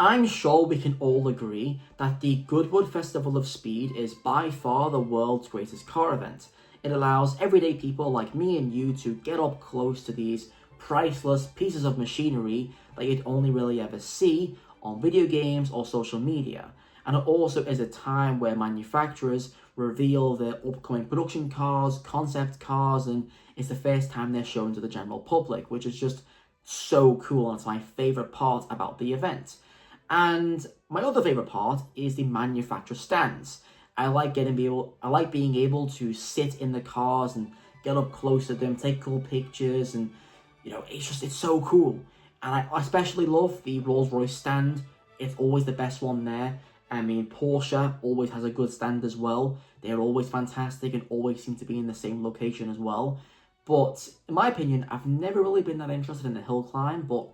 I'm sure we can all agree that the Goodwood Festival of Speed is by far the world's greatest car event. It allows everyday people like me and you to get up close to these priceless pieces of machinery that you'd only really ever see on video games or social media. And it also is a time where manufacturers reveal their upcoming production cars, concept cars, and it's the first time they're shown to the general public, which is just so cool, and it's my favourite part about the event. And my other favourite part is the manufacturer stands. I like being able to sit in the cars and get up close to them, take cool pictures, and it's so cool. And I especially love the Rolls-Royce stand. It's always the best one there. I mean, Porsche always has a good stand as well. They're always fantastic and always seem to be in the same location as well. But in my opinion, I've never really been that interested in the Hillclimb, but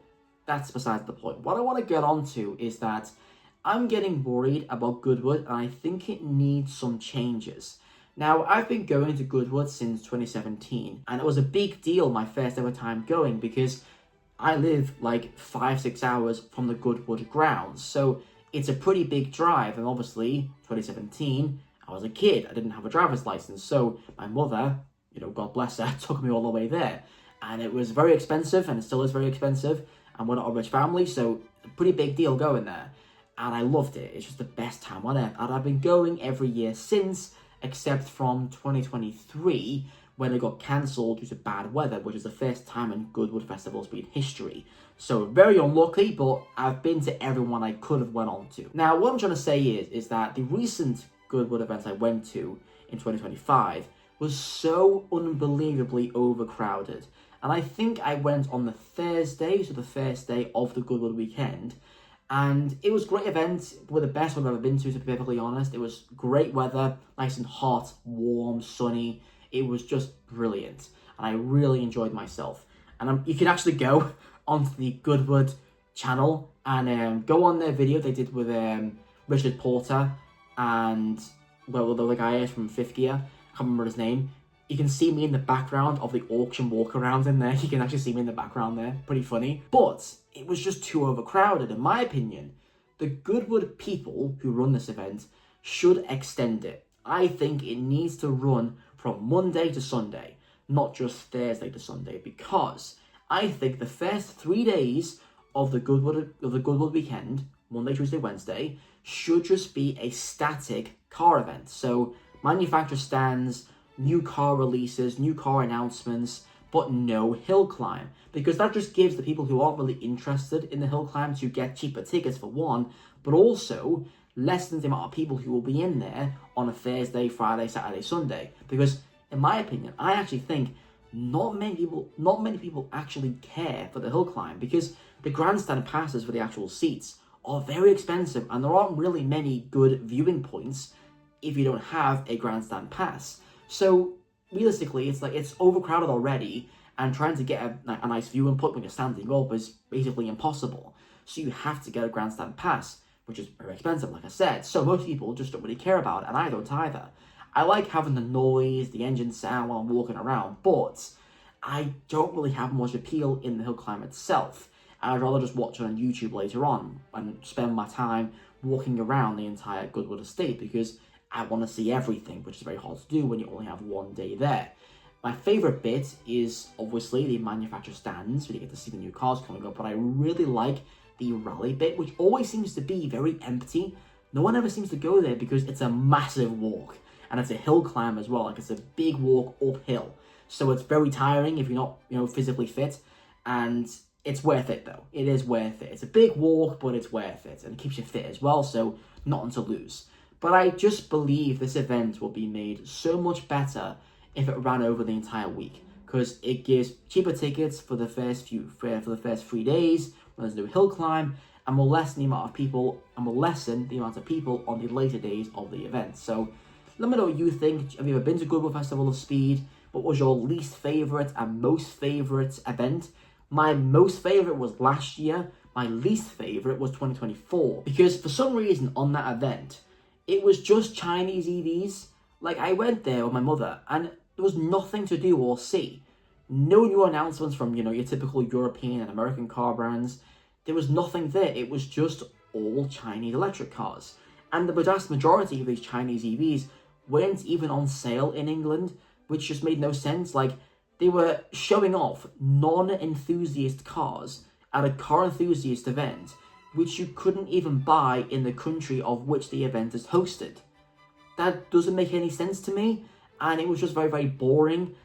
that's besides the point. What I want to get onto is that I'm getting worried about Goodwood, and I think it needs some changes. Now, I've been going to Goodwood since 2017, and it was a big deal my first ever time going because I live like 5-6 hours from the Goodwood grounds, so it's a pretty big drive. And obviously, 2017, I was a kid, I didn't have a driver's license, so my mother, God bless her, took me all the way there. And it was very expensive, and it still is very expensive, and we're not a rich family, so a pretty big deal going there. And I loved it. It's just the best time on earth. And I've been going every year since, except from 2023, when it got cancelled due to bad weather, which is the first time in Goodwood Festival of Speed history. So very unlucky, but I've been to everyone I could have went on to. Now, what I'm trying to say is that the recent Goodwood event I went to in 2025 was so unbelievably overcrowded. And I think I went on the Thursday, so the first day of the Goodwood weekend. And it was a great event, one of the best I've ever been to be perfectly honest. It was great weather, nice and hot, warm, sunny. It was just brilliant. And I really enjoyed myself. And you can actually go onto the Goodwood channel and go on their video they did with Richard Porter and, well, the other guy is from Fifth Gear. I can't remember his name. You can see me in the background of the auction walk around in there. You can actually see me in the background there. Pretty funny. But it was just too overcrowded. In my opinion, the Goodwood people who run this event should extend it. I think it needs to run from Monday to Sunday, not just Thursday to Sunday, because I think the first 3 days of the Goodwood weekend, Monday, Tuesday, Wednesday, should just be a static car event. So manufacturer stands, new car releases, new car announcements, but no hill climb. Because that just gives the people who aren't really interested in the hill climb to get cheaper tickets for one, but also lessens the amount of people who will be in there on a Thursday, Friday, Saturday, Sunday. Because in my opinion, I actually think not many people actually care for the hill climb, because the grandstand passes for the actual seats are very expensive, and there aren't really many good viewing points if you don't have a grandstand pass. So realistically, it's overcrowded already, and trying to get a nice viewing point when you're standing up is basically impossible. So you have to get a grandstand pass, which is very expensive, like I said. So most people just don't really care about it, and I don't either. I like having the noise, the engine sound while I'm walking around, but I don't really have much appeal in the hill climb itself. I'd rather just watch it on YouTube later on and spend my time walking around the entire Goodwood estate, because I want to see everything, which is very hard to do when you only have one day there. My favourite bit is obviously the manufacturer stands, where you get to see the new cars coming up, but I really like the rally bit, which always seems to be very empty. No one ever seems to go there because it's a massive walk, and it's a hill climb as well. Like, it's a big walk uphill, so it's very tiring if you're not, physically fit, and it's worth it though. It is worth it. It's a big walk, but it's worth it, and it keeps you fit as well, so nothing to lose. But I just believe this event will be made so much better if it ran over the entire week, because it gives cheaper tickets for the first 3 days when there's no hill climb, and will lessen the amount of people on the later days of the event. So let me know what you think. Have you ever been to Goodwood Festival of Speed? What was your least favourite and most favourite event? My most favourite was last year. My least favourite was 2024, because for some reason on that event, it was just Chinese EVs. Like, I went there with my mother, and there was nothing to do or see. No new announcements from, your typical European and American car brands. There was nothing there. It was just all Chinese electric cars. And the vast majority of these Chinese EVs weren't even on sale in England, which just made no sense. Like, they were showing off non-enthusiast cars at a car enthusiast event, which you couldn't even buy in the country of which the event is hosted. That doesn't make any sense to me, and it was just very, very boring.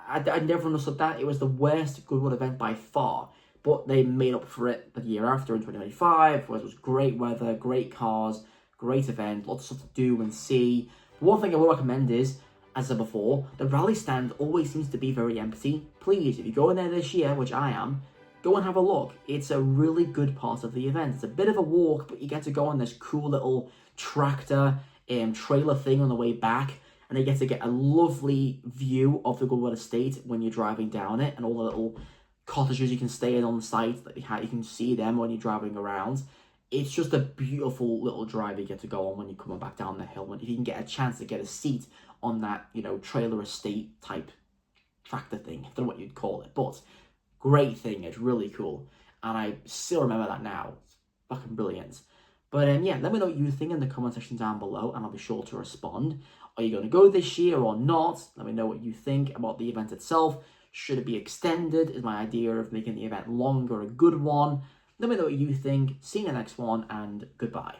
I never understood that. It was the worst Goodwood event by far, but they made up for it the year after in 2025, where it was great weather, great cars, great event, lots of stuff to do and see. But one thing I will recommend is, as I said before, the rally stand always seems to be very empty. Please, if you go in there this year, which I am, go and have a look. It's a really good part of the event. It's a bit of a walk, but you get to go on this cool little tractor trailer thing on the way back, and you get to get a lovely view of the Goodwood estate when you're driving down it, and all the little cottages you can stay in on the site that you can see them when you're driving around. It's just a beautiful little drive you get to go on when you're coming back down the hill. And if you can get a chance to get a seat on that, trailer estate type tractor thing, I don't know what you'd call it, but great thing. It's really cool, and I still remember that now. It's fucking brilliant. But yeah, let me know what you think in the comment section down below, and I'll be sure to respond. Are you going to go this year or not? Let me know what you think about the event itself. Should it be extended? Is my idea of making the event longer a good one? Let me know what you think. See you in the next one, and goodbye.